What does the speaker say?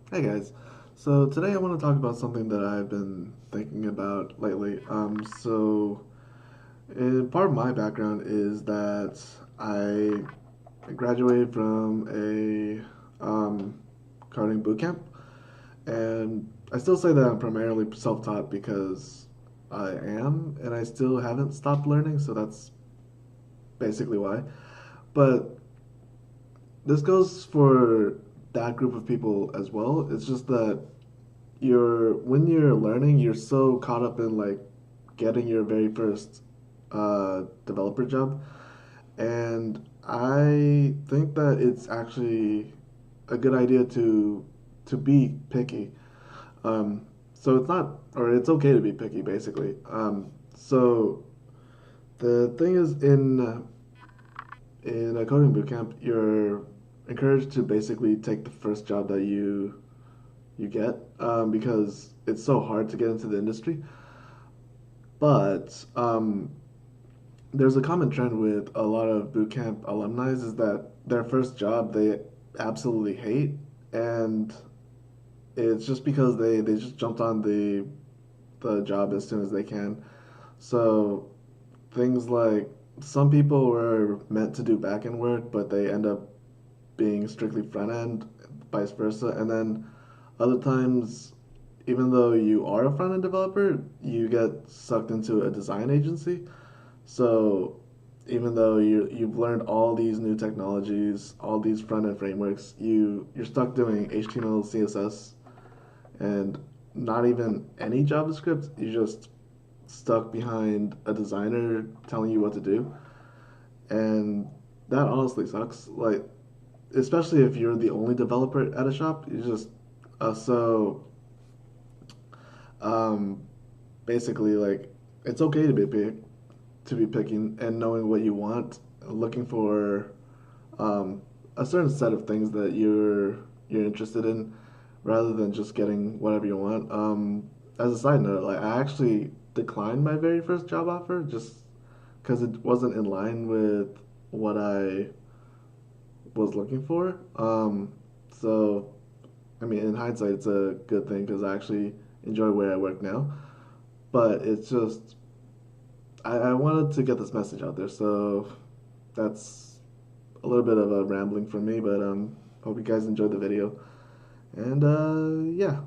Hey guys, so today I want to talk about something that I've been thinking about lately. Part of my background is that I graduated from a coding boot camp, and I still say that I'm primarily self-taught because I am, and I still haven't stopped learning, so that's basically why. But this goes for that group of people as well. It's just that when you're learning, you're so caught up in like getting your very first developer job, and I think that it's actually a good idea to be picky. So it's not, or it's okay to be picky, basically. So the thing is, in a coding bootcamp, you're encouraged to basically take the first job that you get because it's so hard to get into the industry. But there's a common trend with a lot of bootcamp alumni is that their first job they absolutely hate, and it's just because they just jumped on the job as soon as they can. So things like some people were meant to do back end work, but they end up being strictly front end, vice versa, and then other times even though you are a front end developer, you get sucked into a design agency. So even though you've learned all these new technologies, all these front end frameworks, you're stuck doing HTML, CSS, and not even any JavaScript. You're just stuck behind a designer telling you what to do, and that honestly sucks. Like especially if you're the only developer at a shop, you just so um, basically like it's okay to be picking and knowing what you want, looking for um, a certain set of things that you're interested in, rather than just getting whatever you want. As a side note, like I actually declined my very first job offer just because it wasn't in line with what I was looking for. So I mean, in hindsight, it's a good thing because I actually enjoy where I work now. But it's just I wanted to get this message out there, so that's a little bit of a rambling from me, but hope you guys enjoyed the video. And yeah,